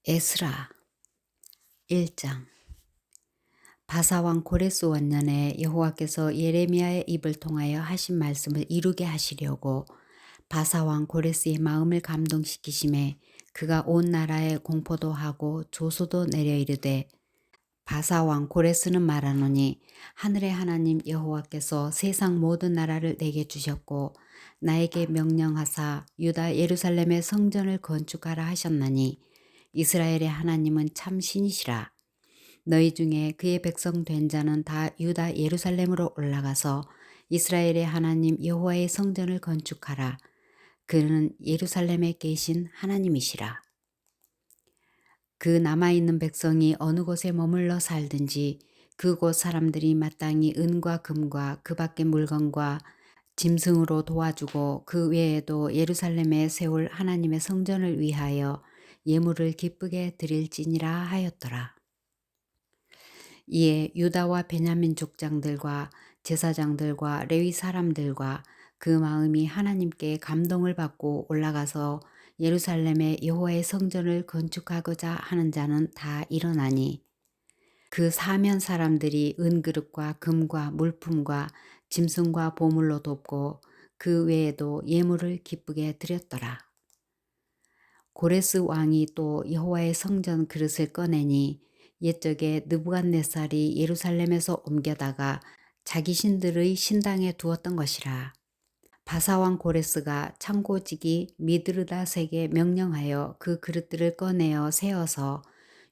에스라 1장. 바사왕 고레스 원년에 여호와께서 예레미야의 입을 통하여 하신 말씀을 이루게 하시려고 바사왕 고레스의 마음을 감동시키심에 그가 온 나라에 공포도 하고 조소도 내려 이르되, 바사왕 고레스는 말하노니 하늘의 하나님 여호와께서 세상 모든 나라를 내게 주셨고 나에게 명령하사 유다 예루살렘의 성전을 건축하라 하셨나니 이스라엘의 하나님은 참 신이시라. 너희 중에 그의 백성 된 자는 다 유다 예루살렘으로 올라가서 이스라엘의 하나님 여호와의 성전을 건축하라. 그는 예루살렘에 계신 하나님이시라. 그 남아있는 백성이 어느 곳에 머물러 살든지 그곳 사람들이 마땅히 은과 금과 그 밖의 물건과 짐승으로 도와주고 그 외에도 예루살렘에 세울 하나님의 성전을 위하여 예물을 기쁘게 드릴지니라 하였더라. 이에 유다와 베냐민 족장들과 제사장들과 레위 사람들과 그 마음이 하나님께 감동을 받고 올라가서 예루살렘에 여호와의 성전을 건축하고자 하는 자는 다 일어나니 그 사면 사람들이 은그릇과 금과 물품과 짐승과 보물로 돕고 그 외에도 예물을 기쁘게 드렸더라. 고레스 왕이 또 여호와의 성전 그릇을 꺼내니 옛적에 느부갓네살이 예루살렘에서 옮겨다가 자기 신들의 신당에 두었던 것이라. 바사왕 고레스가 창고지기 미드르닷에게 명령하여 그 그릇들을 꺼내어 세어서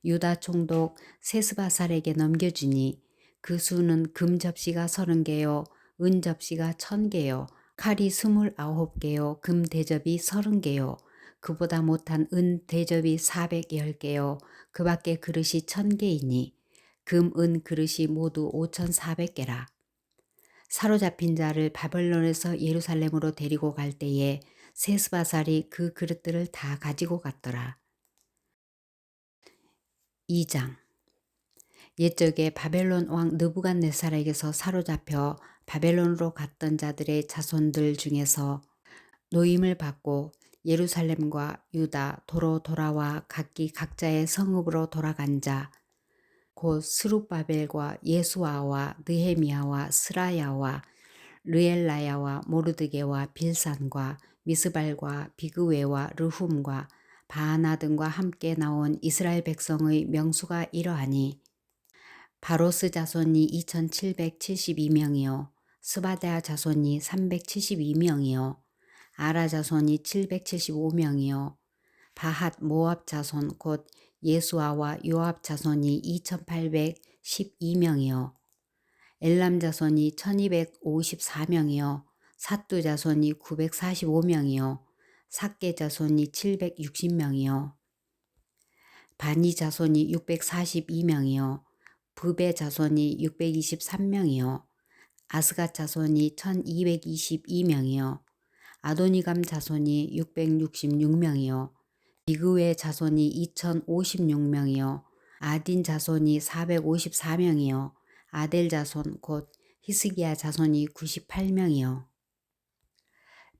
유다 총독 세스바살에게 넘겨주니 그 수는 금 접시가 30개요 은 접시가 1000개요 칼이 29개요 금 대접이 30개요 그보다 못한 은 대접이 410개요 그 밖에 그릇이 1000개이니 금, 은 그릇이 모두 5400개라. 사로잡힌 자를 바벨론에서 예루살렘으로 데리고 갈 때에 세스바살이 그 그릇들을 다 가지고 갔더라. 2장. 옛적에 바벨론 왕 느부갓네살에게서 사로잡혀 바벨론으로 갔던 자들의 자손들 중에서 노임을 받고 예루살렘과 유다 도로 돌아와 각기 각자의 성읍으로 돌아간 자, 곧 스룹바벨과 예수아와 느헤미야와 스라야와 르엘라야와 모르드게와 빌산과 미스발과 비그웨와 르훔과 바하나 등과 함께 나온 이스라엘 백성의 명수가 이러하니 바로스 자손이 2772명이요 스바데아 자손이 372명이요 아라 자손이 775명이요 바핫 모압 자손 곧 예수아와 요압 자손이 2812명이요 엘람 자손이 1254명이요 삿두 자손이 945명이요 삭게 자손이 760명이요 바니 자손이 642명이요 브베 자손이 623명이요 아스갓 자손이 1222명이요 아도니감 자손이 666명이요 비그웨 자손이 2056명이요 아딘 자손이 454명이요 아델 자손 곧 히스기야 자손이 98명이요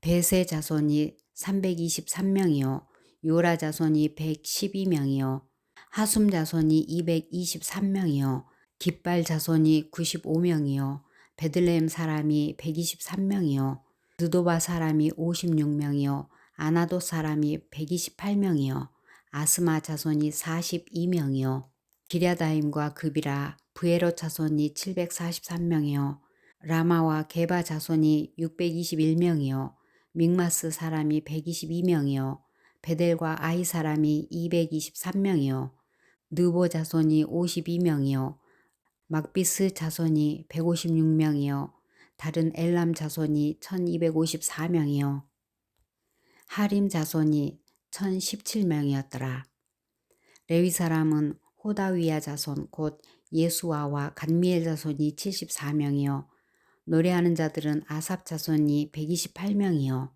베세 자손이 323명이요 요라 자손이 112명이요 하숨 자손이 223명이요 깃발 자손이 95명이요 베들레헴 사람이 123명이요 느도바 사람이 56명이요 아나도 사람이 128명이요 아스마 자손이 42명이요 기랴다임과 그비라 브에롯 자손이 743명이요 라마와 게바 자손이 621명이요 믹마스 사람이 122명이요 베델과 아이 사람이 223명이요 느보 자손이 52명이요 막비스 자손이 156명이요 다른 엘람 자손이 1254명이요 하림 자손이 1017명이었더라. 레위 사람은 호다위야 자손 곧 예수아와 간미엘 자손이 74명이요 노래하는 자들은 아삽 자손이 128명이요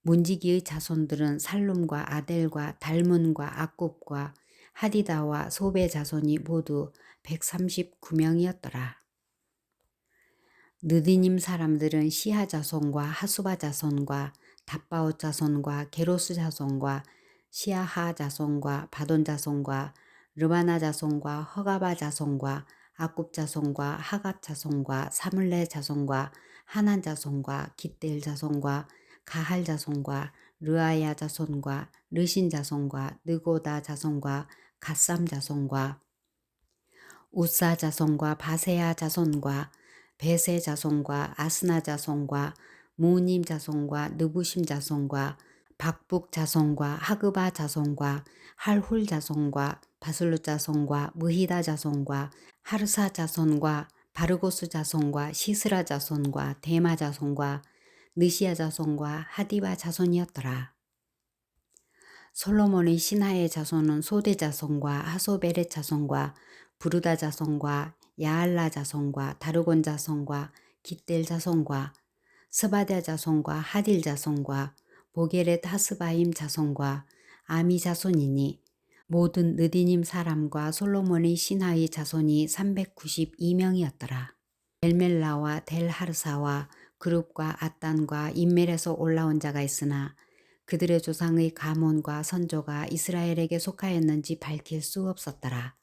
문지기의 자손들은 살룸과 아델과 달문과 악굽과 하디다와 소베 자손이 모두 139명이었더라. 느디님 사람들은 시하 자손과 하수바 자손과 답바옷 자손과 게로스 자손과 시아하 자손과 바돈 자손과 르바나 자손과 허가바 자손과 아굽 자손과 하갑 자손과 사물레 자손과 하난 자손과 깃델 자손과 가할 자손과 르아야 자손과 르신 자손과 느고다 자손과 갓삼 자손과 우사 자손과 바세야 자손과 베세 자손과 아스나 자손과 무님 자손과 느부심 자손과 박북 자손과 하그바 자손과 할훌 자손과 바슬루 자손과 무히다 자손과 하르사 자손과 바르고스 자손과 시스라 자손과 데마 자손과 느시아 자손과 하디바 자손이었더라. 솔로몬의 신하의 자손은 소대 자손과 하소베렛 자손과 부르다 자손과 야알라 자손과 다르곤 자손과 깃델 자손과 스바랴 자손과 하딜 자손과 보게렛 하스바임 자손과 아미 자손이니 모든 느디님 사람과 솔로몬의 신하의 자손이 392명이었더라. 델멜라와 델하르사와 그룹과 앗단과 인멜에서 올라온 자가 있으나 그들의 조상의 가문과 선조가 이스라엘에게 속하였는지 밝힐 수 없었더라.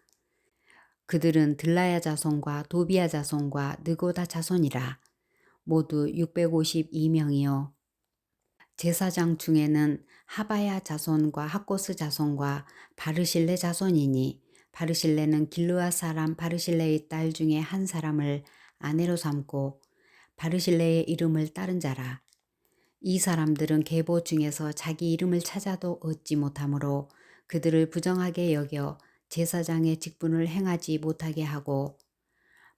그들은 들라야 자손과 도비야 자손과 느고다 자손이라. 모두 652명이요. 제사장 중에는 하바야 자손과 학고스 자손과 바르실레 자손이니 바르실레는 길르앗 사람 바르실레의 딸 중에 한 사람을 아내로 삼고 바르실레의 이름을 따른 자라. 이 사람들은 계보 중에서 자기 이름을 찾아도 얻지 못하므로 그들을 부정하게 여겨 제사장의 직분을 행하지 못하게 하고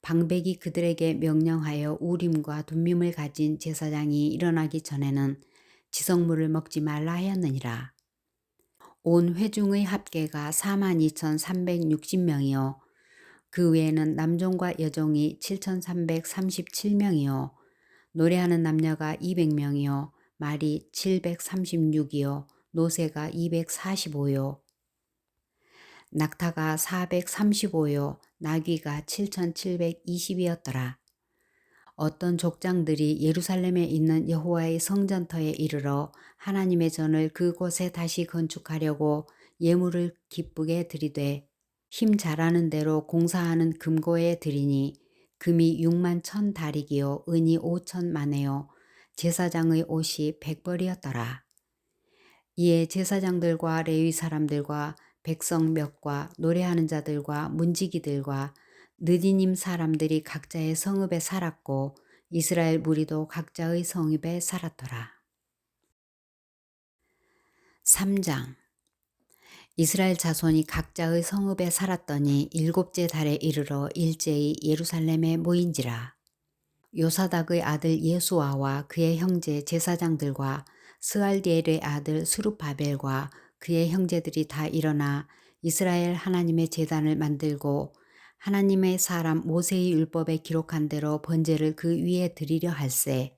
방백이 그들에게 명령하여 우림과 둠밈을 가진 제사장이 일어나기 전에는 지성물을 먹지 말라 하였느니라. 온 회중의 합계가 42,360명이요. 그 외에는 남종과 여종이 7,337명이요. 노래하는 남녀가 200명이요. 말이 736이요. 노새가 245요. 낙타가 435요. 나귀가 7,720이었더라. 어떤 족장들이 예루살렘에 있는 여호와의 성전터에 이르러 하나님의 전을 그곳에 다시 건축하려고 예물을 기쁘게 드리되 힘 잘하는 대로 공사하는 금고에 드리니 금이 6만 1,000다릭이요 은이 5,000만에요 제사장의 옷이 100벌이었더라. 이에 제사장들과 레위 사람들과 백성 몇과 노래하는 자들과 문지기들과 느디님 사람들이 각자의 성읍에 살았고 이스라엘 무리도 각자의 성읍에 살았더라. 3장. 이스라엘 자손이 각자의 성읍에 살았더니 7째 달에 이르러 일제히 예루살렘에 모인지라. 요사닥의 아들 예수아와 그의 형제 제사장들과 스알디엘의 아들 수룹바벨과 그의 형제들이 다 일어나 이스라엘 하나님의 제단을 만들고 하나님의 사람 모세의 율법에 기록한 대로 번제를 그 위에 드리려 할세.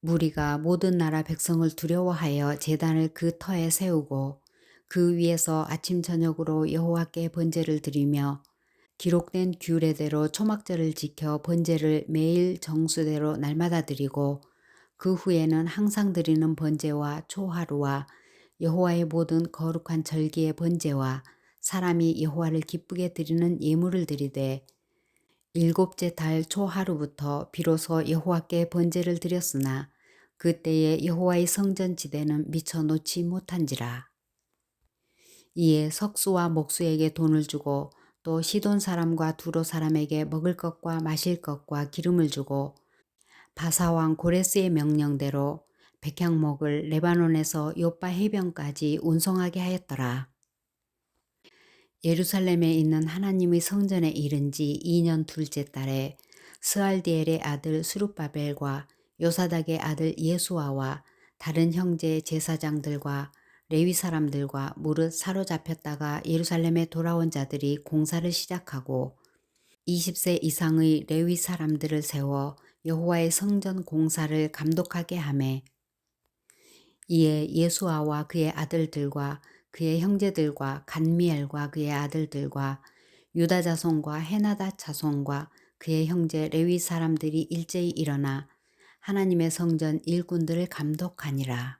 무리가 모든 나라 백성을 두려워하여 제단을 그 터에 세우고 그 위에서 아침 저녁으로 여호와께 번제를 드리며 기록된 규례대로 초막절을 지켜 번제를 매일 정수대로 날마다 드리고 그 후에는 항상 드리는 번제와 초하루와 여호와의 모든 거룩한 절기의 번제와 사람이 여호와를 기쁘게 드리는 예물을 드리되 7째 달 초하루부터 비로소 여호와께 번제를 드렸으나 그때에 여호와의 성전 지대는 미처 놓지 못한지라. 이에 석수와 목수에게 돈을 주고 또 시돈 사람과 두로 사람에게 먹을 것과 마실 것과 기름을 주고 바사왕 고레스의 명령대로 백향목을 레바논에서 요빠 해변까지 운송하게 하였더라. 예루살렘에 있는 하나님의 성전에 이른 지 2년 둘째 달에 스알디엘의 아들 수룹바벨과 요사닥의 아들 예수아와 다른 형제 제사장들과 레위 사람들과 무릇 사로잡혔다가 예루살렘에 돌아온 자들이 공사를 시작하고 20세 이상의 레위 사람들을 세워 여호와의 성전 공사를 감독하게 하매 이에 예수아와 그의 아들들과 그의 형제들과 간미엘과 그의 아들들과 유다 자손과 헤나다 자손과 그의 형제 레위 사람들이 일제히 일어나 하나님의 성전 일꾼들을 감독하니라.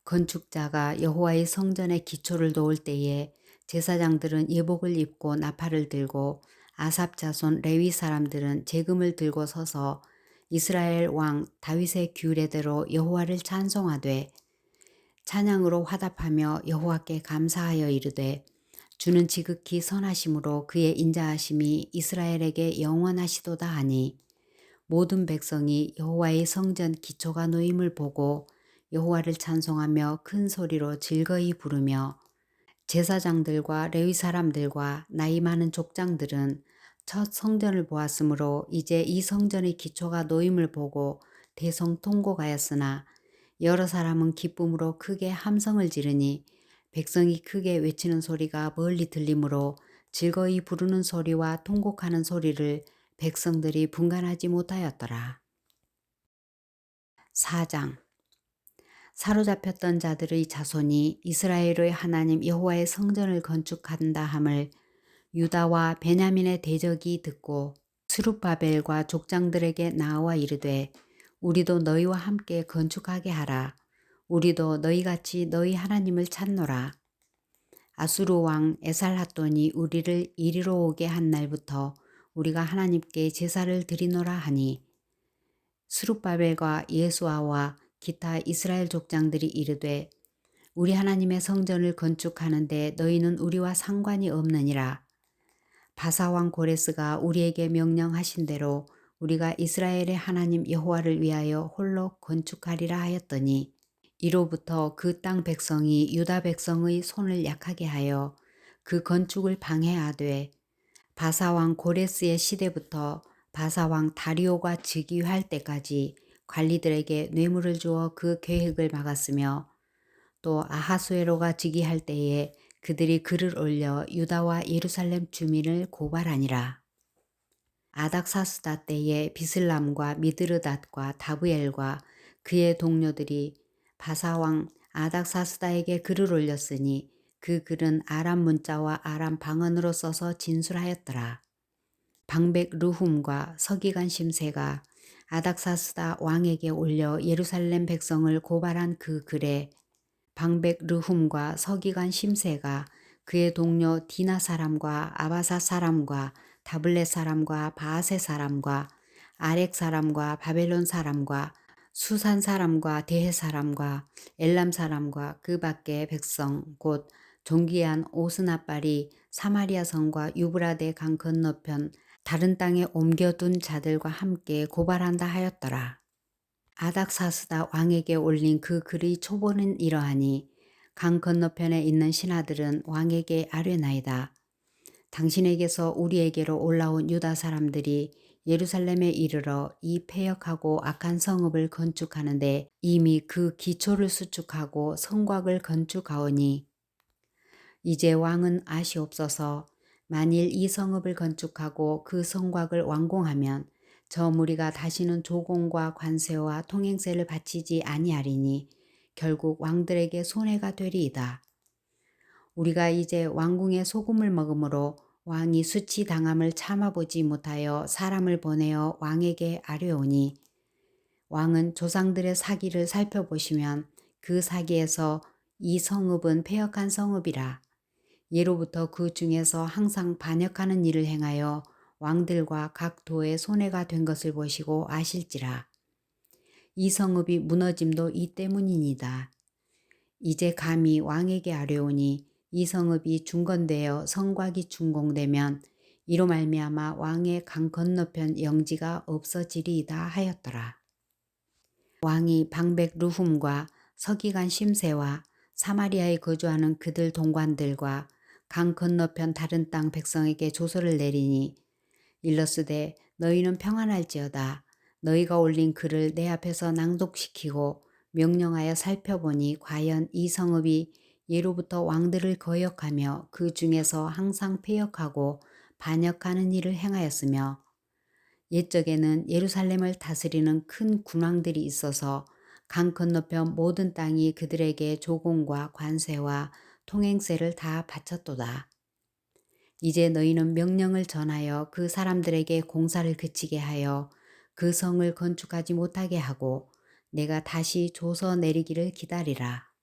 건축자가 여호와의 성전의 기초를 놓을 때에 제사장들은 예복을 입고 나팔을 들고 아삽 자손 레위 사람들은 제금을 들고 서서 이스라엘 왕 다윗의 규례대로 여호와를 찬송하되 찬양으로 화답하며 여호와께 감사하여 이르되 주는 지극히 선하심으로 그의 인자하심이 이스라엘에게 영원하시도다 하니 모든 백성이 여호와의 성전 기초가 놓임을 보고 여호와를 찬송하며 큰 소리로 즐거이 부르며 제사장들과 레위 사람들과 나이 많은 족장들은 첫 성전을 보았으므로 이제 이 성전의 기초가 놓임을 보고 대성통곡하였으나 여러 사람은 기쁨으로 크게 함성을 지르니 백성이 크게 외치는 소리가 멀리 들리므로 즐거이 부르는 소리와 통곡하는 소리를 백성들이 분간하지 못하였더라. 4장 사로잡혔던 자들의 자손이 이스라엘의 하나님 여호와의 성전을 건축한다 함을 유다와 베냐민의 대적이 듣고 스룹바벨과 족장들에게 나와 이르되 우리도 너희와 함께 건축하게 하라. 우리도 너희같이 너희 하나님을 찾노라. 아수르 왕 에살핫돈이 우리를 이리로 오게 한 날부터 우리가 하나님께 제사를 드리노라 하니 스룹바벨과 예수아와 기타 이스라엘 족장들이 이르되 우리 하나님의 성전을 건축하는데 너희는 우리와 상관이 없느니라. 바사왕 고레스가 우리에게 명령하신 대로 우리가 이스라엘의 하나님 여호와를 위하여 홀로 건축하리라 하였더니 이로부터 그 땅 백성이 유다 백성의 손을 약하게 하여 그 건축을 방해하되 바사왕 고레스의 시대부터 바사왕 다리오가 즉위할 때까지 관리들에게 뇌물을 주어 그 계획을 막았으며 또 아하수에로가 즉위할 때에 그들이 글을 올려 유다와 예루살렘 주민을 고발하니라. 아닥사스다 때에 비슬람과 미드르닷과 다브엘과 그의 동료들이 바사왕 아닥사스다에게 글을 올렸으니 그 글은 아람 문자와 아람 방언으로 써서 진술하였더라. 방백 르훔과 서기관 심세가 아닥사스다 왕에게 올려 예루살렘 백성을 고발한 그 글에 방백 르훔과 서기관 심세가 그의 동료 디나 사람과 아바사 사람과 다블렛 사람과 바하세 사람과 아렉 사람과 바벨론 사람과 수산 사람과 대해 사람과 엘람 사람과 그 밖의 백성 곧 종기한 오스나빨이 사마리아 성과 유브라데 강 건너편 다른 땅에 옮겨둔 자들과 함께 고발한다 하였더라. 아닥사스다 왕에게 올린 그 글의 초본은 이러하니 강 건너편에 있는 신하들은 왕에게 아뢰나이다. 당신에게서 우리에게로 올라온 유다 사람들이 예루살렘에 이르러 이 패역하고 악한 성읍을 건축하는데 이미 그 기초를 수축하고 성곽을 건축하오니 이제 왕은 아시옵소서. 만일 이 성읍을 건축하고 그 성곽을 완공하면 저 무리가 다시는 조공과 관세와 통행세를 바치지 아니하리니 결국 왕들에게 손해가 되리이다. 우리가 이제 왕궁의 소금을 먹음으로 왕이 수치당함을 참아보지 못하여 사람을 보내어 왕에게 아뢰오니 왕은 조상들의 사기를 살펴보시면 그 사기에서 이 성읍은 패역한 성읍이라. 예로부터 그 중에서 항상 반역하는 일을 행하여 왕들과 각 도에 손해가 된 것을 보시고 아실지라. 이 성읍이 무너짐도 이 때문이니이다. 이제 감히 왕에게 아뢰오니 이 성읍이 중건되어 성곽이 준공되면 이로 말미암아 왕의 강 건너편 영지가 없어지리이다 하였더라. 왕이 방백 르훔과 서기관 심세와 사마리아에 거주하는 그들 동관들과 강 건너편 다른 땅 백성에게 조서를 내리니 일러스되 너희는 평안할지어다. 너희가 올린 글을 내 앞에서 낭독시키고 명령하여 살펴보니 과연 이 성읍이 예로부터 왕들을 거역하며 그 중에서 항상 패역하고 반역하는 일을 행하였으며 옛적에는 예루살렘을 다스리는 큰 군왕들이 있어서 강 건너편 모든 땅이 그들에게 조공과 관세와 통행세를 다 바쳤도다. 이제 너희는 명령을 전하여 그 사람들에게 공사를 그치게 하여 그 성을 건축하지 못하게 하고 내가 다시 조서 내리기를 기다리라.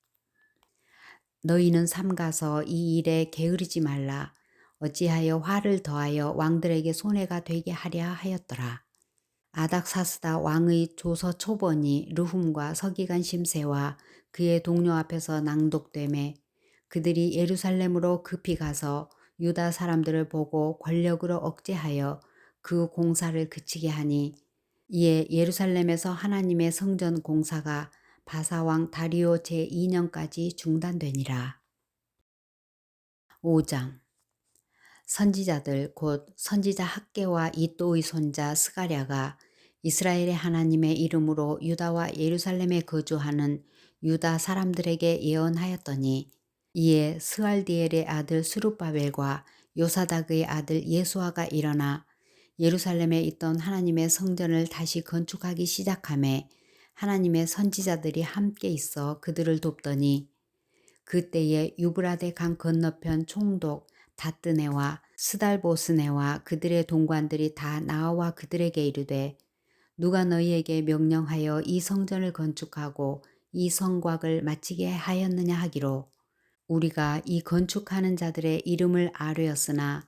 너희는 삼가서 이 일에 게으르지 말라. 어찌하여 화를 더하여 왕들에게 손해가 되게 하랴 하였더라. 아닥사스다 왕의 조서 초본이 르훔과 서기관 심세와 그의 동료 앞에서 낭독되매 그들이 예루살렘으로 급히 가서 유다 사람들을 보고 권력으로 억제하여 그 공사를 그치게 하니 이에 예루살렘에서 하나님의 성전 공사가 바사왕 다리오 제2년까지 중단되니라. 5장 선지자들 곧 선지자 학개와 이또의 손자 스가랴가 이스라엘의 하나님의 이름으로 유다와 예루살렘에 거주하는 유다 사람들에게 예언하였더니 이에 스알디엘의 아들 스룹바벨과 요사닥의 아들 예수아가 일어나 예루살렘에 있던 하나님의 성전을 다시 건축하기 시작하매 하나님의 선지자들이 함께 있어 그들을 돕더니 그때에 유브라데 강 건너편 총독 다뜨네와 스달보스네와 그들의 동관들이 다 나와 그들에게 이르되 누가 너희에게 명령하여 이 성전을 건축하고 이 성곽을 마치게 하였느냐 하기로 우리가 이 건축하는 자들의 이름을 아뢰었으나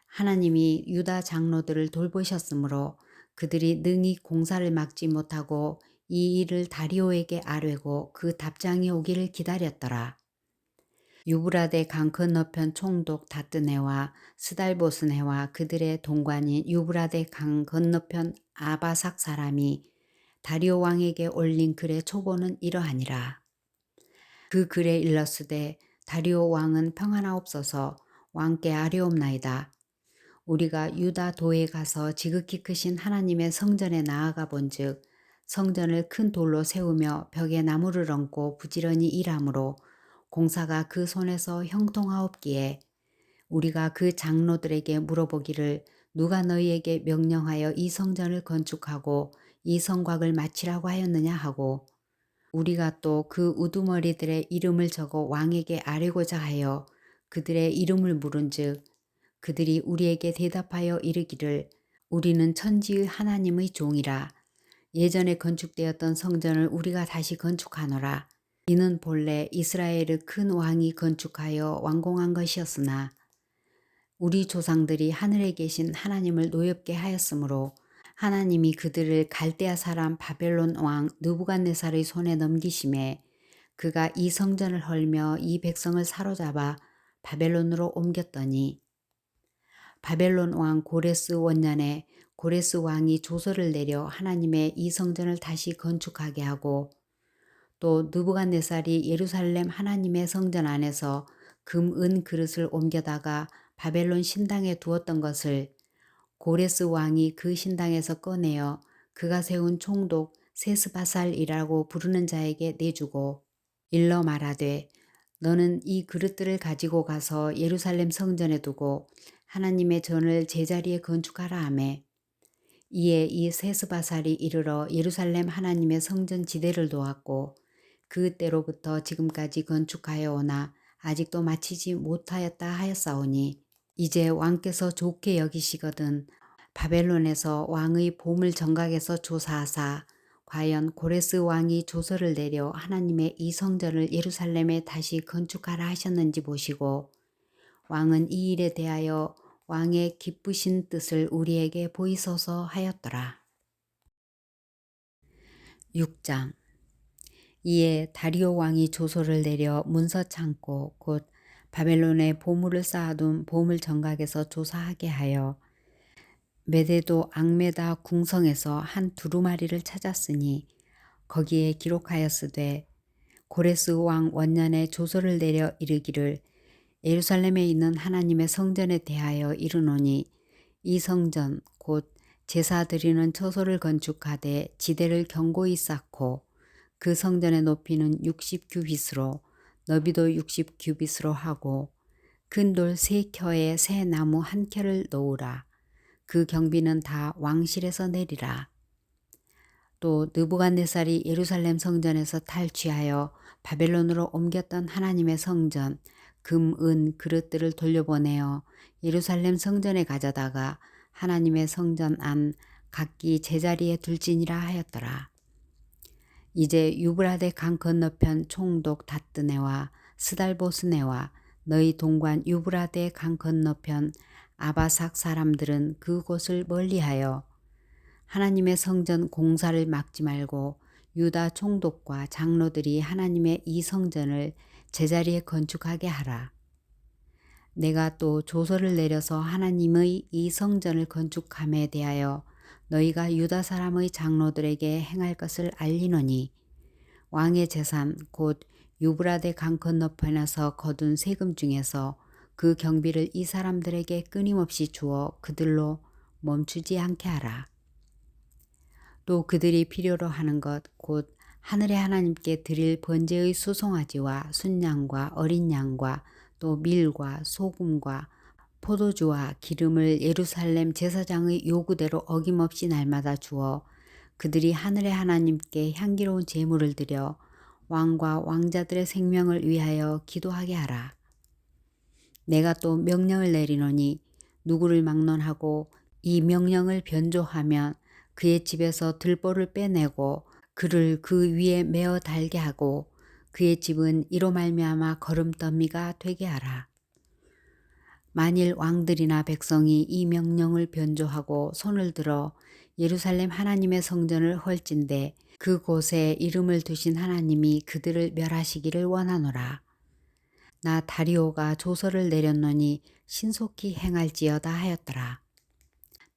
하나님이 유다 장로들을 돌보셨으므로 그들이 능히 공사를 막지 못하고 이 일을 다리오에게 아뢰고 그 답장이 오기를 기다렸더라. 유브라데 강 건너편 총독 다뜨네와 스달보스네와 그들의 동관인 유브라데 강 건너편 아바삭 사람이 다리오 왕에게 올린 글의 초보는 이러하니라. 그 글에 일렀으되 다리오 왕은 평안하옵소서 왕께 아뢰옵나이다. 우리가 유다 도에 가서 지극히 크신 하나님의 성전에 나아가 본즉 성전을 큰 돌로 세우며 벽에 나무를 얹고 부지런히 일하므로 공사가 그 손에서 형통하옵기에 우리가 그 장로들에게 물어보기를 누가 너희에게 명령하여 이 성전을 건축하고 이 성곽을 마치라고 하였느냐 하고 우리가 또 그 우두머리들의 이름을 적어 왕에게 아뢰고자 하여 그들의 이름을 물은즉 그들이 우리에게 대답하여 이르기를 우리는 천지의 하나님의 종이라 예전에 건축되었던 성전을 우리가 다시 건축하노라. 이는 본래 이스라엘의 큰 왕이 건축하여 완공한 것이었으나 우리 조상들이 하늘에 계신 하나님을 노엽게 하였으므로 하나님이 그들을 갈대아 사람 바벨론 왕 느부갓네살의 손에 넘기심에 그가 이 성전을 헐며 이 백성을 사로잡아 바벨론으로 옮겼더니 바벨론 왕 고레스 원년에 고레스 왕이 조서를 내려 하나님의 이 성전을 다시 건축하게 하고 또 느부갓네살이 예루살렘 하나님의 성전 안에서 금, 은 그릇을 옮겨다가 바벨론 신당에 두었던 것을 고레스 왕이 그 신당에서 꺼내어 그가 세운 총독 세스바살이라고 부르는 자에게 내주고 일러 말하되 너는 이 그릇들을 가지고 가서 예루살렘 성전에 두고 하나님의 전을 제자리에 건축하라 하매 이에 이 세스바살이 이르러 예루살렘 하나님의 성전 지대를 도왔고 그때로부터 지금까지 건축하여 오나 아직도 마치지 못하였다 하였사오니 이제 왕께서 좋게 여기시거든 바벨론에서 왕의 보물 정각에서 조사하사 과연 고레스 왕이 조서를 내려 하나님의 이 성전을 예루살렘에 다시 건축하라 하셨는지 보시고 왕은 이 일에 대하여 왕의 기쁘신 뜻을 우리에게 보이소서 하였더라. 6장 이에 다리오 왕이 조서를 내려 문서 창고 곧 바벨론에 보물을 쌓아둔 보물 정각에서 조사하게 하여 메데도 앙메다 궁성에서 한 두루마리를 찾았으니 거기에 기록하였으되 고레스 왕 원년에 조서를 내려 이르기를 예루살렘에 있는 하나님의 성전에 대하여 이르노니 이 성전 곧 제사 드리는 처소를 건축하되 지대를 견고히 쌓고 그 성전의 높이는 60규빗으로 너비도 60규빗으로 하고 큰 돌 3켜에 새 나무 1켜를 놓으라. 그 경비는 다 왕실에서 내리라. 또 느부갓네살이 예루살렘 성전에서 탈취하여 바벨론으로 옮겼던 하나님의 성전 금, 은, 그릇들을 돌려보내어 예루살렘 성전에 가져다가 하나님의 성전 안 각기 제자리에 둘지니라 하였더라. 이제 유브라데 강 건너편 총독 다뜨네와 스달보스네와 너희 동관 유브라데 강 건너편 아바삭 사람들은 그곳을 멀리하여 하나님의 성전 공사를 막지 말고 유다 총독과 장로들이 하나님의 이 성전을 제자리에 건축하게 하라. 내가 또 조서를 내려서 하나님의 이 성전을 건축함에 대하여 너희가 유다 사람의 장로들에게 행할 것을 알리노니 왕의 재산 곧 유브라데 강 건너편에서 거둔 세금 중에서 그 경비를 이 사람들에게 끊임없이 주어 그들로 멈추지 않게 하라. 또 그들이 필요로 하는 것 곧 하늘의 하나님께 드릴 번제의 수송아지와 순양과 어린 양과 또 밀과 소금과 포도주와 기름을 예루살렘 제사장의 요구대로 어김없이 날마다 주어 그들이 하늘의 하나님께 향기로운 제물을 드려 왕과 왕자들의 생명을 위하여 기도하게 하라. 내가 또 명령을 내리노니 누구를 막론하고 이 명령을 변조하면 그의 집에서 들보를 빼내고 그를 그 위에 메어 달게 하고 그의 집은 이로 말미암아 거름더미가 되게 하라. 만일 왕들이나 백성이 이 명령을 변조하고 손을 들어 예루살렘 하나님의 성전을 헐진대 그곳에 이름을 두신 하나님이 그들을 멸하시기를 원하노라. 나 다리오가 조서를 내렸노니 신속히 행할지어다 하였더라.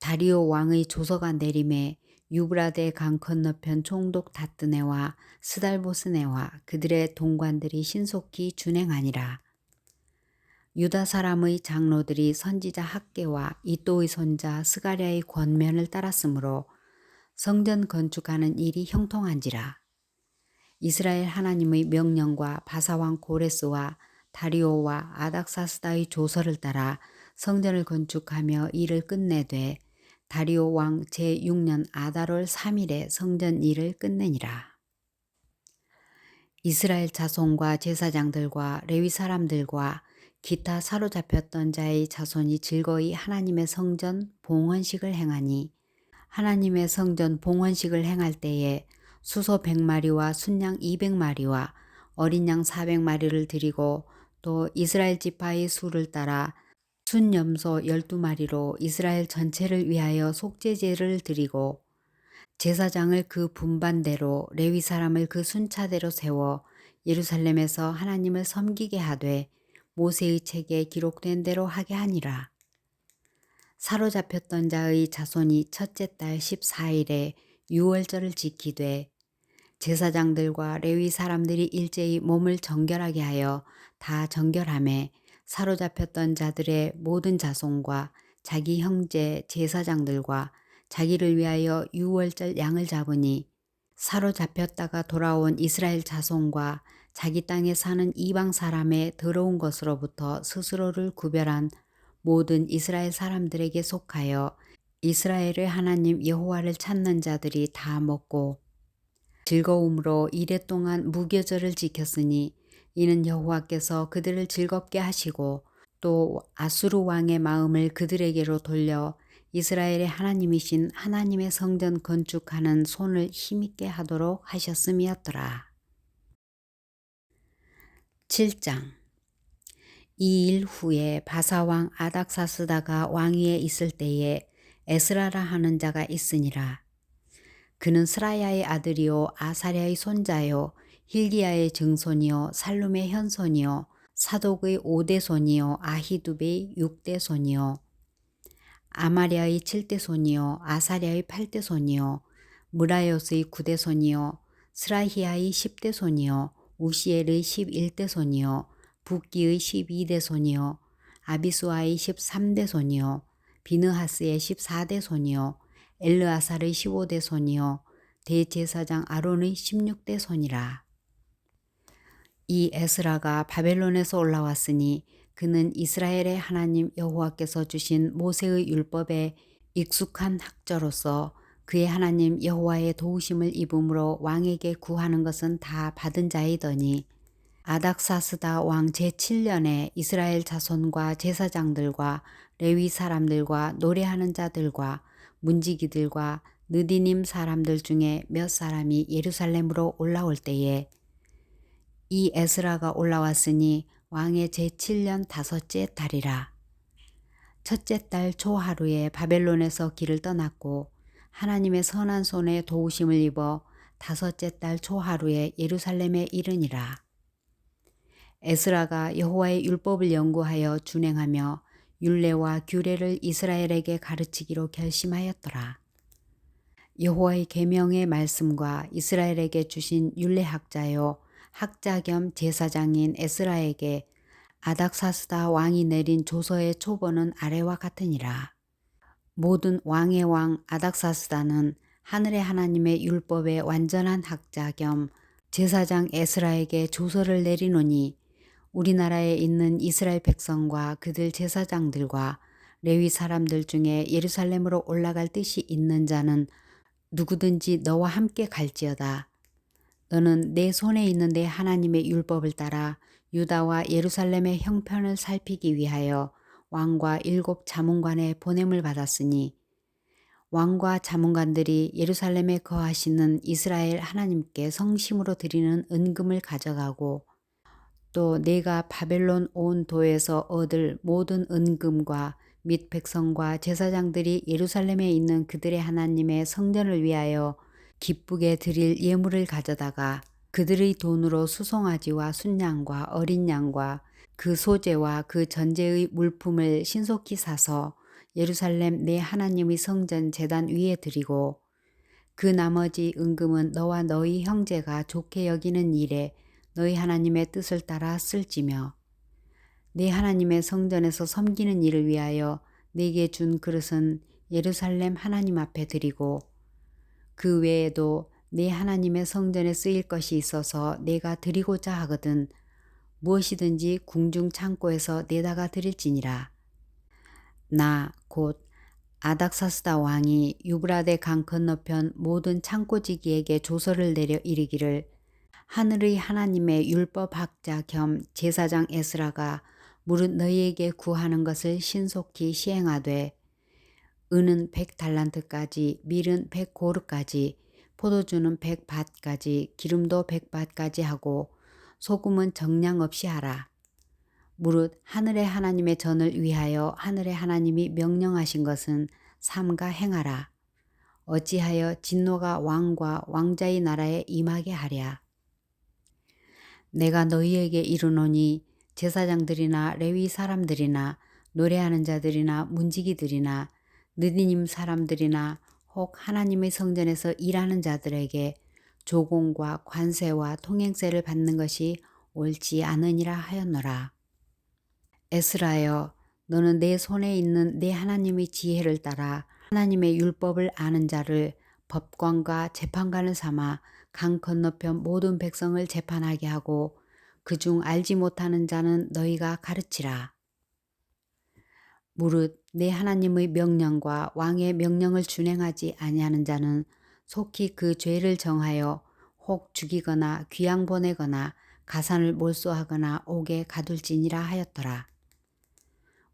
다리오 왕의 조서가 내림에 유브라데 강 건너편 총독 다뜨네와 스달보스네와 그들의 동관들이 신속히 준행하니라. 유다 사람의 장로들이 선지자 학개와 이또의 손자 스가랴의 권면을 따랐으므로 성전 건축하는 일이 형통한지라. 이스라엘 하나님의 명령과 바사왕 고레스와 다리오와 아닥사스다의 조서를 따라 성전을 건축하며 일을 끝내되 다리오 왕 제6년 아달월 3일에 성전 일을 끝내니라. 이스라엘 자손과 제사장들과 레위 사람들과 기타 사로잡혔던 자의 자손이 즐거이 하나님의 성전 봉헌식을 행하니 하나님의 성전 봉헌식을 행할 때에 수소 100마리와 순양 200마리와 어린 양 400마리를 드리고 또 이스라엘 지파의 수를 따라 순염소 12마리로 이스라엘 전체를 위하여 속죄제를 드리고 제사장을 그 분반대로 레위 사람을 그 순차대로 세워 예루살렘에서 하나님을 섬기게 하되 모세의 책에 기록된 대로 하게 하니라. 사로잡혔던 자의 자손이 첫째 달 14일에 유월절을 지키되 제사장들과 레위 사람들이 일제히 몸을 정결하게 하여 다 정결하매 사로잡혔던 자들의 모든 자손과 자기 형제 제사장들과 자기를 위하여 유월절 양을 잡으니 사로잡혔다가 돌아온 이스라엘 자손과 자기 땅에 사는 이방 사람의 더러운 것으로부터 스스로를 구별한 모든 이스라엘 사람들에게 속하여 이스라엘의 하나님 여호와를 찾는 자들이 다 먹고 즐거움으로 이랫동안 무교절을 지켰으니 이는 여호와께서 그들을 즐겁게 하시고 또 아수르 왕의 마음을 그들에게로 돌려 이스라엘의 하나님이신 하나님의 성전 건축하는 손을 힘있게 하도록 하셨음이었더라. 7장. 이 일 후에 바사왕 아닥사스다가 왕위에 있을 때에 에스라라 하는 자가 있으니라. 그는 스라야의 아들이요 아사랴의 손자요 힐기야의 증손이요 살룸의 현손이요 사독의 5대 손이요 아히두베의 6대 손이요 아마랴의 7대 손이요 아사랴의 8대 손이요 무라요스의 9대 손이요 스라히야의 10대 손이요 우시엘의 11대 손이요 붓기의 12대 손이요 아비수아의 13대 손이요 비느하스의 14대 손이요 엘르아살의 15대 손이요 대제사장 아론의 16대 손이라. 이 에스라가 바벨론에서 올라왔으니 그는 이스라엘의 하나님 여호와께서 주신 모세의 율법에 익숙한 학자로서 그의 하나님 여호와의 도우심을 입음으로 왕에게 구하는 것은 다 받은 자이더니 아닥사스다 왕 제7년에 이스라엘 자손과 제사장들과 레위 사람들과 노래하는 자들과 문지기들과 느디님 사람들 중에 몇 사람이 예루살렘으로 올라올 때에 이 에스라가 올라왔으니 왕의 제7년 다섯째 달이라. 첫째 달 초하루에 바벨론에서 길을 떠났고 하나님의 선한 손에 도우심을 입어 다섯째 달 초하루에 예루살렘에 이르니라. 에스라가 여호와의 율법을 연구하여 준행하며 율례와 규례를 이스라엘에게 가르치기로 결심하였더라. 여호와의 계명의 말씀과 이스라엘에게 주신 율례학자요 학자 겸 제사장인 에스라에게 아닥사스다 왕이 내린 조서의 초본은 아래와 같으니라. 모든 왕의 왕 아닥사스다는 하늘의 하나님의 율법의 완전한 학자 겸 제사장 에스라에게 조서를 내리노니 우리나라에 있는 이스라엘 백성과 그들 제사장들과 레위 사람들 중에 예루살렘으로 올라갈 뜻이 있는 자는 누구든지 너와 함께 갈지어다. 너는 내 손에 있는 내 하나님의 율법을 따라 유다와 예루살렘의 형편을 살피기 위하여 왕과 7 자문관의 보냄을 받았으니 왕과 자문관들이 예루살렘에 거하시는 이스라엘 하나님께 성심으로 드리는 은금을 가져가고 또 내가 바벨론 온 도에서 얻을 모든 은금과 및 백성과 제사장들이 예루살렘에 있는 그들의 하나님의 성전을 위하여 기쁘게 드릴 예물을 가져다가 그들의 돈으로 수송아지와 순양과 어린 양과 그 소재와 그 전제의 물품을 신속히 사서 예루살렘 내 하나님의 성전 제단 위에 드리고 그 나머지 은금은 너와 너희 형제가 좋게 여기는 일에 너희 하나님의 뜻을 따라 쓸지며 내 하나님의 성전에서 섬기는 일을 위하여 내게 준 그릇은 예루살렘 하나님 앞에 드리고 그 외에도 내 하나님의 성전에 쓰일 것이 있어서 내가 드리고자 하거든 무엇이든지 궁중 창고에서 내다가 드릴지니라. 나 곧 아닥사스다 왕이 유브라데 강 건너편 모든 창고지기에게 조서를 내려 이르기를 하늘의 하나님의 율법학자 겸 제사장 에스라가 무릇 너희에게 구하는 것을 신속히 시행하되 은은 100달란트까지 밀은 100고르까지 포도주는 100밭까지 기름도 100밭까지 하고 소금은 정량 없이 하라. 무릇 하늘의 하나님의 전을 위하여 하늘의 하나님이 명령하신 것은 삼가 행하라. 어찌하여 진노가 왕과 왕자의 나라에 임하게 하랴. 내가 너희에게 이르노니 제사장들이나 레위 사람들이나 노래하는 자들이나 문지기들이나 느디님 사람들이나 혹 하나님의 성전에서 일하는 자들에게 조공과 관세와 통행세를 받는 것이 옳지 않으니라 하였노라. 에스라여, 너는 내 손에 있는 내 하나님의 지혜를 따라 하나님의 율법을 아는 자를 법관과 재판관을 삼아 강 건너편 모든 백성을 재판하게 하고 그중 알지 못하는 자는 너희가 가르치라. 무릇 내 하나님의 명령과 왕의 명령을 준행하지 아니하는 자는 속히 그 죄를 정하여 혹 죽이거나 귀양 보내거나 가산을 몰수하거나 옥에 가둘지니라 하였더라.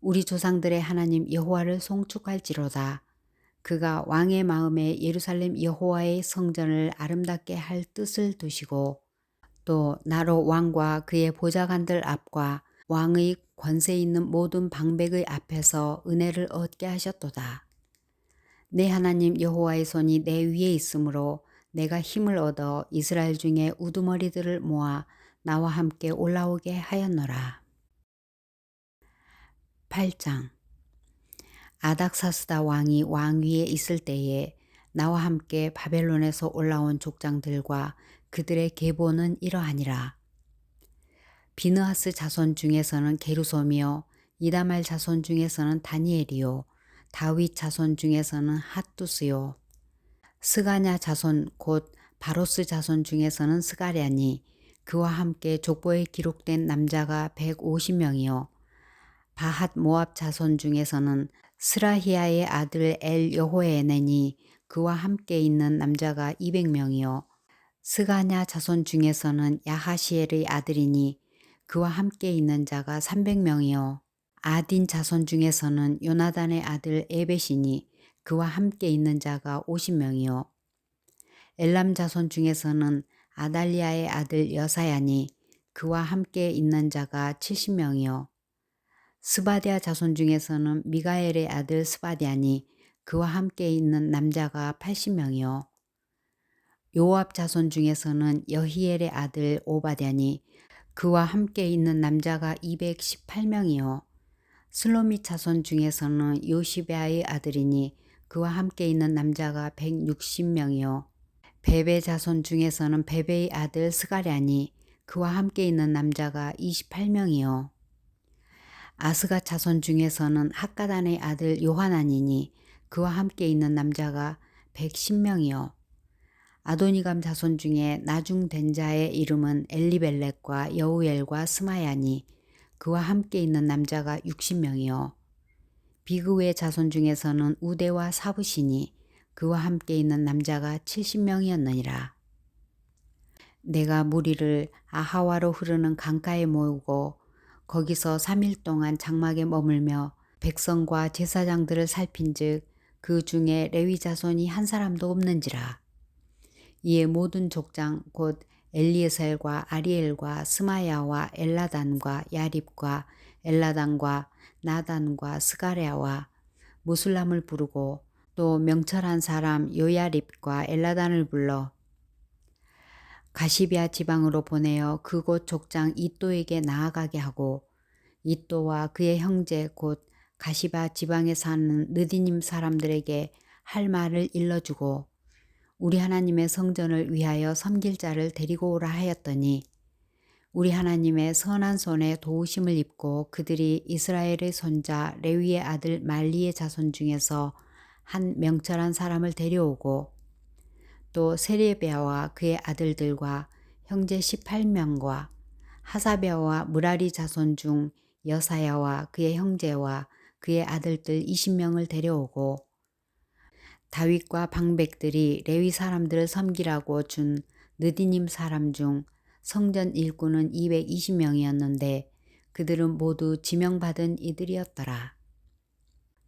우리 조상들의 하나님 여호와를 송축할지로다. 그가 왕의 마음에 예루살렘 여호와의 성전을 아름답게 할 뜻을 두시고 또 나로 왕과 그의 보좌관들 앞과 왕의 권세 있는 모든 방백의 앞에서 은혜를 얻게 하셨도다. 내 하나님 여호와의 손이 내 위에 있으므로 내가 힘을 얻어 이스라엘 중에 우두머리들을 모아 나와 함께 올라오게 하였노라. 8장. 아닥사스다 왕이 왕위에 있을 때에 나와 함께 바벨론에서 올라온 족장들과 그들의 계보는 이러하니라. 비느하스 자손 중에서는 게르솜이요 이다말 자손 중에서는 다니엘이요 다윗 자손 중에서는 핫두스요 스가냐 자손 곧 바로스 자손 중에서는 스가랴니 그와 함께 족보에 기록된 남자가 150명이요 바핫 모압 자손 중에서는 스라히야의 아들 엘 여호에네니 그와 함께 있는 남자가 200명이요 스가냐 자손 중에서는 야하시엘의 아들이니 그와 함께 있는 자가 300명이요 아딘 자손 중에서는 요나단의 아들 에벳이니 그와 함께 있는 자가 50명이요 엘람 자손 중에서는 아달리아의 아들 여사야니 그와 함께 있는 자가 70명이요 스바디아 자손 중에서는 미가엘의 아들 스바디아니 그와 함께 있는 남자가 80명이요 요압 자손 중에서는 여히엘의 아들 오바댜니 그와 함께 있는 남자가 218명이요 슬로밋 자손 중에서는 요시베아의 아들이니 그와 함께 있는 남자가 160명이요 베베 자손 중에서는 베베의 아들 스가랴니 그와 함께 있는 남자가 28명이요 아스가 자손 중에서는 학가단의 아들 요하나니니 그와 함께 있는 남자가 110명이요 아도니감 자손 중에 나중된 자의 이름은 엘리벨렉과 여우엘과 스마야니 그와 함께 있는 남자가 60명이요 비그의 자손 중에서는 우대와 사부시니 그와 함께 있는 남자가 70명이었느니라. 내가 무리를 아하와로 흐르는 강가에 모으고 거기서 3일 동안 장막에 머물며 백성과 제사장들을 살핀즉 그 중에 레위 자손이 한 사람도 없는지라. 이에 모든 족장 곧 엘리에셀과 아리엘과 스마야와 엘라단과 야립과 엘라단과 나단과 스가랴와 무술람을 부르고 또 명철한 사람 요야립과 엘라단을 불러 가시비아 지방으로 보내어 그곳 족장 이또에게 나아가게 하고 이또와 그의 형제 곧 가시바 지방에 사는 느디님 사람들에게 할 말을 일러주고 우리 하나님의 성전을 위하여 섬길 자를 데리고 오라 하였더니 우리 하나님의 선한 손에 도우심을 입고 그들이 이스라엘의 손자 레위의 아들 말리의 자손 중에서 한 명철한 사람을 데려오고 또 세레베아와 그의 아들들과 형제 18명과 하사베아와 무라리 자손 중 여사야와 그의 형제와 그의 아들들 20명을 데려오고 다윗과 방백들이 레위 사람들을 섬기라고 준 느디님 사람 중 성전 일꾼은 220명이었는데 그들은 모두 지명받은 이들이었더라.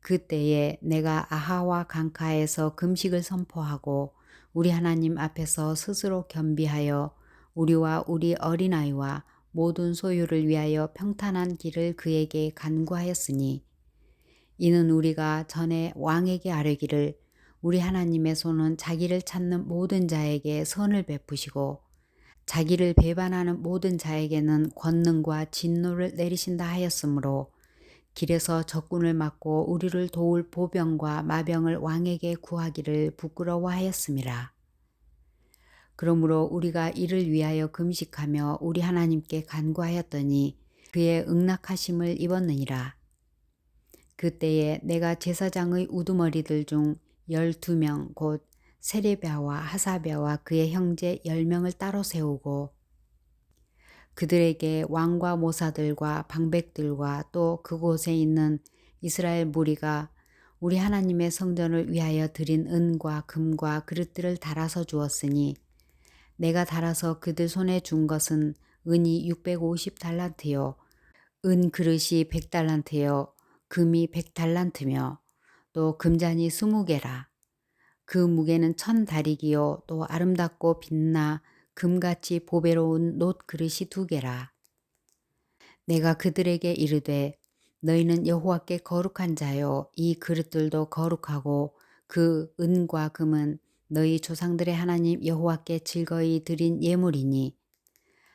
그때에 내가 아하와 강가에서 금식을 선포하고 우리 하나님 앞에서 스스로 겸비하여 우리와 우리 어린아이와 모든 소유를 위하여 평탄한 길을 그에게 간구하였으니 이는 우리가 전에 왕에게 아뢰기를 우리 하나님의 손은 자기를 찾는 모든 자에게 선을 베푸시고 자기를 배반하는 모든 자에게는 권능과 진노를 내리신다 하였으므로 길에서 적군을 막고 우리를 도울 보병과 마병을 왕에게 구하기를 부끄러워하였음이라. 그러므로 우리가 이를 위하여 금식하며 우리 하나님께 간구하였더니 그의 응낙하심을 입었느니라. 그때에 내가 제사장의 우두머리들 중 12명 곧 세레비아와 하사베아와 그의 형제 10명을 따로 세우고 그들에게 왕과 모사들과 방백들과 또 그곳에 있는 이스라엘 무리가 우리 하나님의 성전을 위하여 드린 은과 금과 그릇들을 달아서 주었으니 내가 달아서 그들 손에 준 것은 은이 650달란트요 은 그릇이 100달란트요 금이 100달란트며 또 금잔이 20개라. 그 무게는 1000다리기요 또 아름답고 빛나 금같이 보배로운 놋 그릇이 2개라. 내가 그들에게 이르되 너희는 여호와께 거룩한 자요 이 그릇들도 거룩하고 그 은과 금은 너희 조상들의 하나님 여호와께 즐거이 드린 예물이니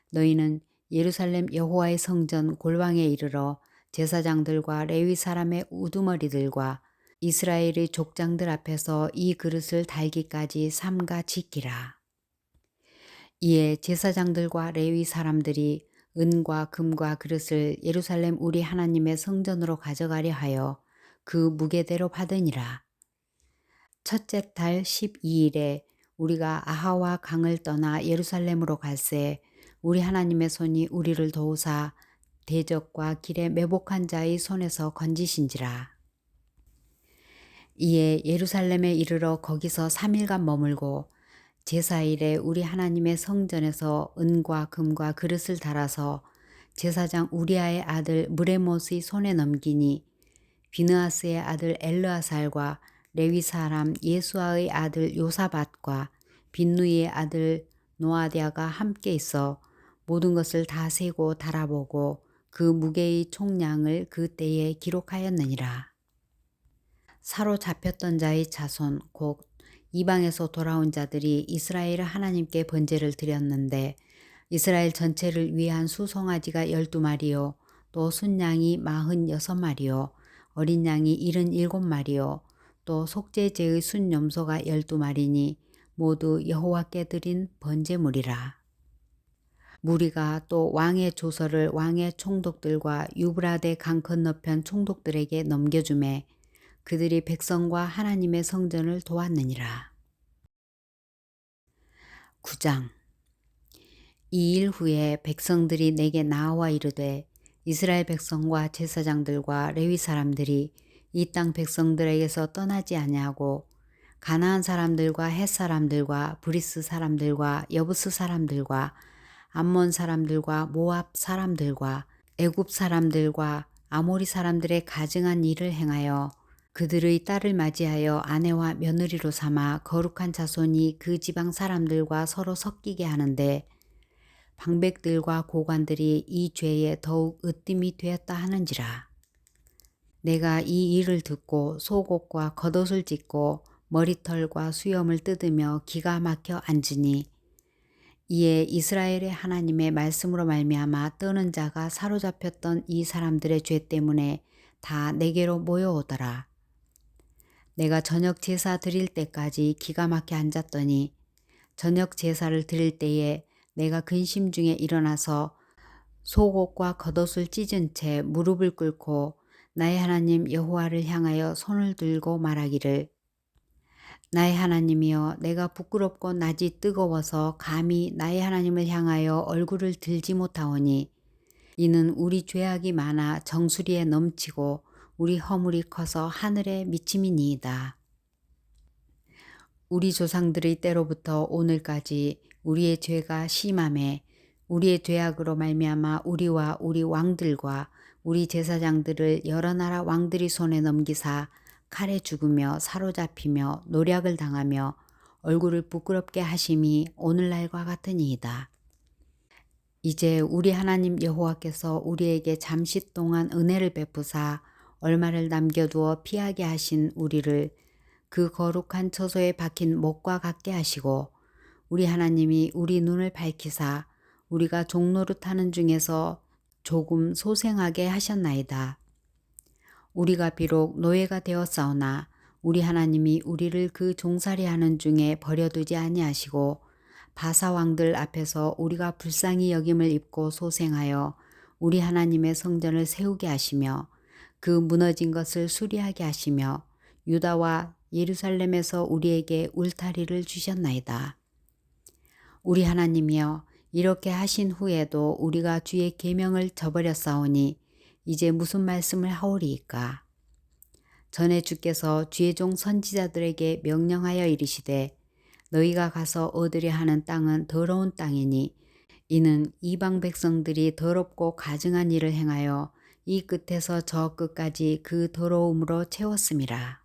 너희는 예루살렘 여호와의 성전 골방에 이르러 제사장들과 레위 사람의 우두머리들과 이스라엘의 족장들 앞에서 이 그릇을 달기까지 삼가 지키라. 이에 제사장들과 레위 사람들이 은과 금과 그릇을 예루살렘 우리 하나님의 성전으로 가져가려 하여 그 무게대로 받으니라. 첫째 달 12일에 우리가 아하와 강을 떠나 예루살렘으로 갈새 우리 하나님의 손이 우리를 도우사 대적과 길에 매복한 자의 손에서 건지신지라. 이에 예루살렘에 이르러 거기서 3일간 머물고 제사일에 우리 하나님의 성전에서 은과 금과 그릇을 달아서 제사장 우리아의 아들 무레못의 손에 넘기니 비느하스의 아들 엘르아살과 레위 사람 예수아의 아들 요사밧과 빈누이의 아들 노아디아가 함께 있어 모든 것을 다 세고 달아보고 그 무게의 총량을 그 때에 기록하였느니라. 사로잡혔던 자의 자손 곧 이방에서 돌아온 자들이 이스라엘 하나님께 번제를 드렸는데 이스라엘 전체를 위한 수송아지가 12마리요 또 순양이 46마리요 어린 양이 77마리요 또 속죄제의 순염소가 12마리니 모두 여호와께 드린 번제물이라. 무리가 또 왕의 조서를 왕의 총독들과 유브라데 강 건너편 총독들에게 넘겨주매 그들이 백성과 하나님의 성전을 도왔느니라. 9장. 이 일 후에 백성들이 내게 나와 이르되 이스라엘 백성과 제사장들과 레위 사람들이 이 땅 백성들에게서 떠나지 아니하고 가나안 사람들과 헷 사람들과 브리스 사람들과 여부스 사람들과 암몬 사람들과 모압 사람들과 애굽 사람들과 아모리 사람들의 가증한 일을 행하여 그들의 딸을 맞이하여 아내와 며느리로 삼아 거룩한 자손이 그 지방 사람들과 서로 섞이게 하는데 방백들과 고관들이 이 죄에 더욱 으뜸이 되었다 하는지라. 내가 이 일을 듣고 속옷과 겉옷을 찢고 머리털과 수염을 뜯으며 기가 막혀 앉으니 이에 이스라엘의 하나님의 말씀으로 말미암아 떠는 자가 사로잡혔던 이 사람들의 죄 때문에 다 내게로 모여오더라. 내가 저녁 제사 드릴 때까지 기가 막혀 앉았더니 저녁 제사를 드릴 때에 내가 근심 중에 일어나서 속옷과 겉옷을 찢은 채 무릎을 꿇고 나의 하나님 여호와를 향하여 손을 들고 말하기를 나의 하나님이여 내가 부끄럽고 낯이 뜨거워서 감히 나의 하나님을 향하여 얼굴을 들지 못하오니 이는 우리 죄악이 많아 정수리에 넘치고 우리 허물이 커서 하늘에 미침이니이다. 우리 조상들의 때로부터 오늘까지 우리의 죄가 심함에 우리의 죄악으로 말미암아 우리와 우리 왕들과 우리 제사장들을 여러 나라 왕들이 손에 넘기사 칼에 죽으며 사로잡히며 노략을 당하며 얼굴을 부끄럽게 하심이 오늘날과 같으니이다. 이제 우리 하나님 여호와께서 우리에게 잠시 동안 은혜를 베푸사 얼마를 남겨두어 피하게 하신 우리를 그 거룩한 처소에 박힌 목과 같게 하시고 우리 하나님이 우리 눈을 밝히사 우리가 종노릇하는 중에서 조금 소생하게 하셨나이다. 우리가 비록 노예가 되었사오나 우리 하나님이 우리를 그 종살이하는 중에 버려두지 아니하시고 바사왕들 앞에서 우리가 불쌍히 여김을 입고 소생하여 우리 하나님의 성전을 세우게 하시며 그 무너진 것을 수리하게 하시며 유다와 예루살렘에서 우리에게 울타리를 주셨나이다. 우리 하나님이여 이렇게 하신 후에도 우리가 주의 계명을 저버렸사오니 이제 무슨 말씀을 하오리이까. 전에 주께서 주의 종 선지자들에게 명령하여 이르시되 너희가 가서 얻으려 하는 땅은 더러운 땅이니 이는 이방 백성들이 더럽고 가증한 일을 행하여 이 끝에서 저 끝까지 그 더러움으로 채웠음이라.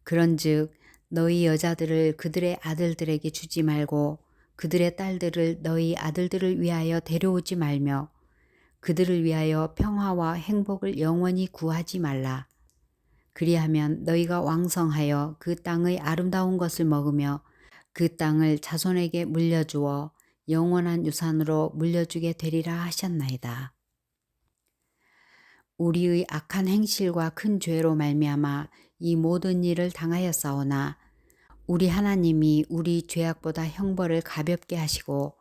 그런즉 너희 여자들을 그들의 아들들에게 주지 말고 그들의 딸들을 너희 아들들을 위하여 데려오지 말며 그들을 위하여 평화와 행복을 영원히 구하지 말라. 그리하면 너희가 왕성하여 그 땅의 아름다운 것을 먹으며 그 땅을 자손에게 물려주어 영원한 유산으로 물려주게 되리라 하셨나이다. 우리의 악한 행실과 큰 죄로 말미암아 이 모든 일을 당하였사오나 우리 하나님이 우리 죄악보다 형벌을 가볍게 하시고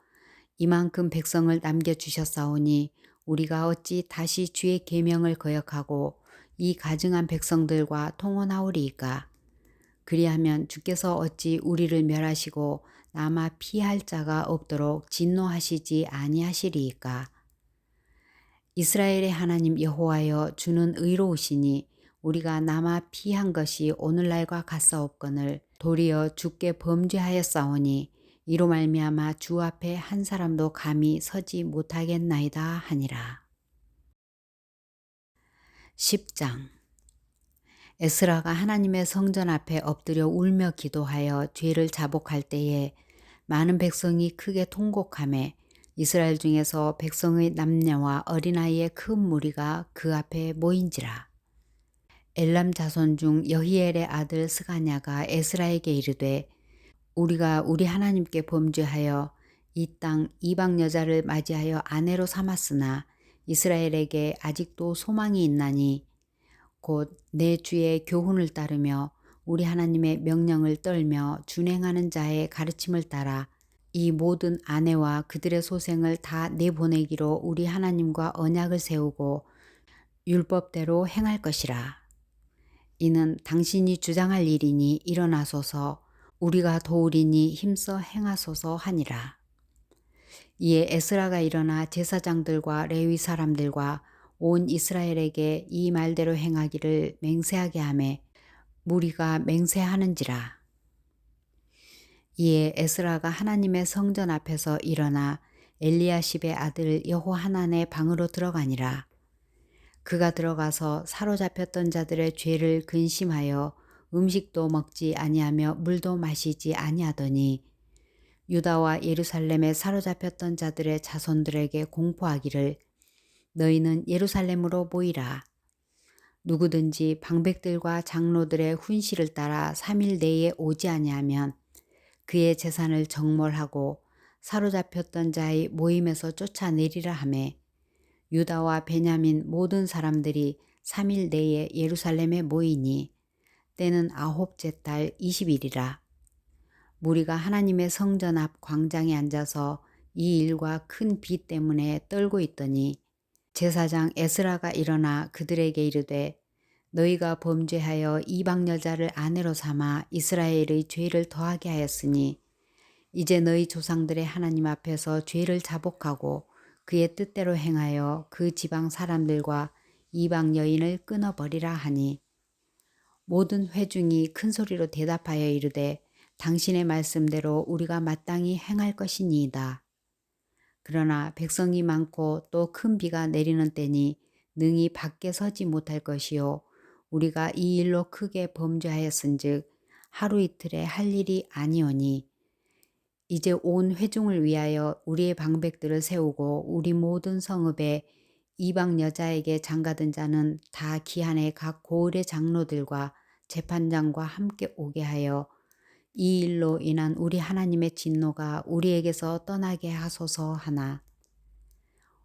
이만큼 백성을 남겨주셨사오니 우리가 어찌 다시 주의 계명을 거역하고 이 가증한 백성들과 통혼하오리이까. 그리하면 주께서 어찌 우리를 멸하시고 남아 피할 자가 없도록 진노하시지 아니하시리이까. 이스라엘의 하나님 여호와여 주는 의로우시니 우리가 남아 피한 것이 오늘날과 같사옵거늘 도리어 주께 범죄하였사오니 이로 말미암아 주 앞에 한 사람도 감히 서지 못하겠나이다 하니라. 10장. 에스라가 하나님의 성전 앞에 엎드려 울며 기도하여 죄를 자복할 때에 많은 백성이 크게 통곡하매 이스라엘 중에서 백성의 남녀와 어린아이의 큰 무리가 그 앞에 모인지라. 엘람 자손 중 여히엘의 아들 스가냐가 에스라에게 이르되 우리가 우리 하나님께 범죄하여 이 땅 이방 여자를 맞이하여 아내로 삼았으나 이스라엘에게 아직도 소망이 있나니 곧 내 주의 교훈을 따르며 우리 하나님의 명령을 떨며 준행하는 자의 가르침을 따라 이 모든 아내와 그들의 소생을 다 내보내기로 우리 하나님과 언약을 세우고 율법대로 행할 것이라. 이는 당신이 주장할 일이니 일어나소서 우리가 도우리니 힘써 행하소서 하니라. 이에 에스라가 일어나 제사장들과 레위 사람들과 온 이스라엘에게 이 말대로 행하기를 맹세하게 하매 무리가 맹세하는지라. 이에 에스라가 하나님의 성전 앞에서 일어나 엘리야십의 아들 여호하난의 방으로 들어가니라. 그가 들어가서 사로잡혔던 자들의 죄를 근심하여 음식도 먹지 아니하며 물도 마시지 아니하더니 유다와 예루살렘에 사로잡혔던 자들의 자손들에게 공포하기를 너희는 예루살렘으로 모이라. 누구든지 방백들과 장로들의 훈시를 따라 3일 내에 오지 아니하면 그의 재산을 정몰하고 사로잡혔던 자의 모임에서 쫓아내리라 하매 유다와 베냐민 모든 사람들이 3일 내에 예루살렘에 모이니 때는 아홉째 달 20일이라. 무리가 하나님의 성전 앞 광장에 앉아서 이 일과 큰 비 때문에 떨고 있더니 제사장 에스라가 일어나 그들에게 이르되 너희가 범죄하여 이방 여자를 아내로 삼아 이스라엘의 죄를 더하게 하였으니 이제 너희 조상들의 하나님 앞에서 죄를 자복하고 그의 뜻대로 행하여 그 지방 사람들과 이방 여인을 끊어버리라 하니 모든 회중이 큰 소리로 대답하여 이르되 당신의 말씀대로 우리가 마땅히 행할 것이니이다. 그러나 백성이 많고 또 큰 비가 내리는 때니 능히 밖에 서지 못할 것이요 우리가 이 일로 크게 범죄하였은즉 하루 이틀에 할 일이 아니오니 이제 온 회중을 위하여 우리의 방백들을 세우고 우리 모든 성읍에 이방 여자에게 장가든 자는 다 기한에 각 고을의 장로들과 재판장과 함께 오게 하여 이 일로 인한 우리 하나님의 진노가 우리에게서 떠나게 하소서 하나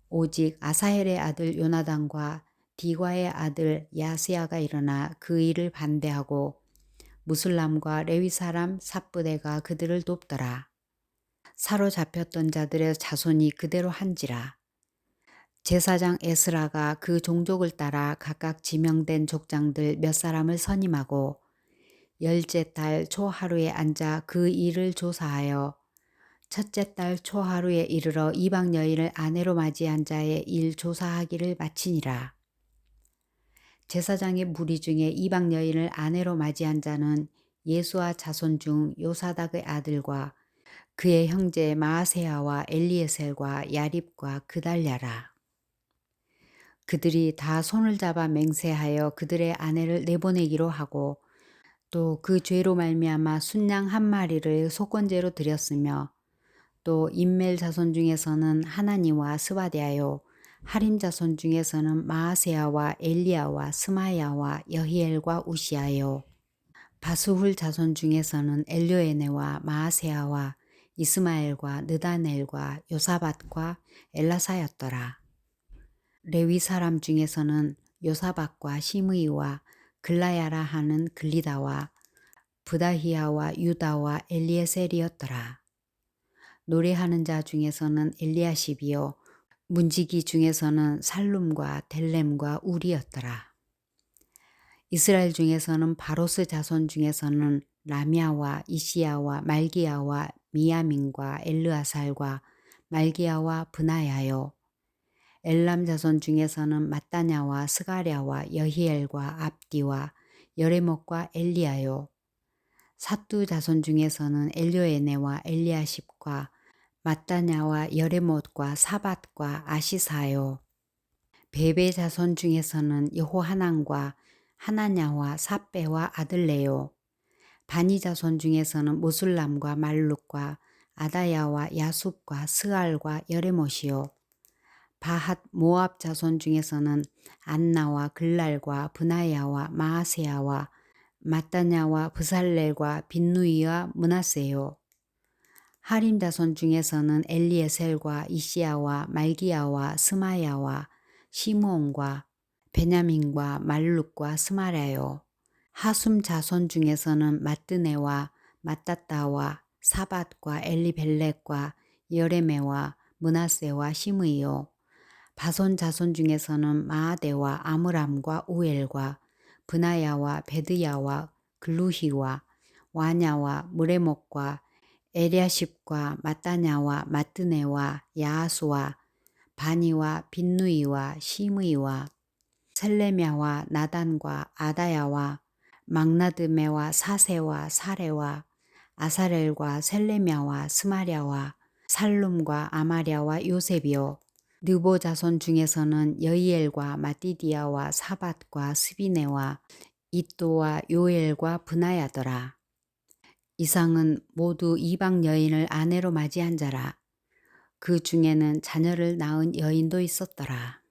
오직 아사헬의 아들 요나단과 디과의 아들 야스야가 일어나 그 일을 반대하고 무슬람과 레위 사람 삽부대가 그들을 돕더라. 사로잡혔던 자들의 자손이 그대로 한지라. 제사장 에스라가 그 종족을 따라 각각 지명된 족장들 몇 사람을 선임하고 열째 달 초하루에 앉아 그 일을 조사하여 첫째 달 초하루에 이르러 이방 여인을 아내로 맞이한 자의 일 조사하기를 마치니라. 제사장의 무리 중에 이방 여인을 아내로 맞이한 자는 예수와 자손 중 요사닥의 아들과 그의 형제 마아세야와 엘리에셀과 야립과 그달랴라. 그들이 다 손을 잡아 맹세하여 그들의 아내를 내보내기로 하고 또 그 죄로 말미암아 순양 한 마리를 속건제로 드렸으며 또 임멜 자손 중에서는 하나니와 스바데아요 하림 자손 중에서는 마아세야와 엘리야와 스마야와 여히엘과 우시아요 바수훌 자손 중에서는 엘료에네와 마아세야와 이스마엘과 느다넬과 요사밧과 엘라사였더라. 레위 사람 중에서는 요사밧과 시므이와 글라야라 하는 글리다와 부다히야와 유다와 엘리에셀이었더라. 노래하는 자 중에서는 엘리야십이요 문지기 중에서는 살룸과 델렘과 우리였더라. 이스라엘 중에서는 바로스 자손 중에서는 라미아와 이시야와 말기야와 미야민과 엘르아살과 말기야와 브나야요 엘람 자손 중에서는 마따냐와 스가랴와 여히엘과 압디와 여레목과 엘리야요 사뚜 자손 중에서는 엘료에네와 엘리야십과 마따냐와 여레못과 사밧과 아시사요 베베 자손 중에서는 여호하난과 하나냐와 삽배와 아들레요 바니 자손 중에서는 무술람과 말룩과 아다야와 야숲과 스알과 여레못이요. 바핫 모압 자손 중에서는 안나와 글랄과 브나야와 마아세야와 마따냐와 브살렐과 빈누이와 므낫세요. 하림 자손 중에서는 엘리에셀과 이시야와 말기야와 스마야와 시므온과 베냐민과 말룩과 스마랴요. 하숨 자손 중에서는 마뜨네와 마따따와 사밧과 엘리벨렉과 여레메와 므낫세와 시므이요. 바손 자손 중에서는 마아데와 아므람과 우엘과 브나야와 베드야와 글루히와 와냐와 무레목과 에랴십과 마따냐와 마뜨네와 야하수와 바니와 빈누이와 시므이와 셀레мя와 나단과 아다야와 막나드메와 사세와 사레와 아사렐과 셀레мя와 스마랴와 살룸과 아마랴와 요셉이요. 느보 자손 중에서는 여이엘과 마띠디아와 사밧과 스비네와 이또와 요엘과 브나야더라. 이상은 모두 이방 여인을 아내로 맞이한 자라. 그 중에는 자녀를 낳은 여인도 있었더라.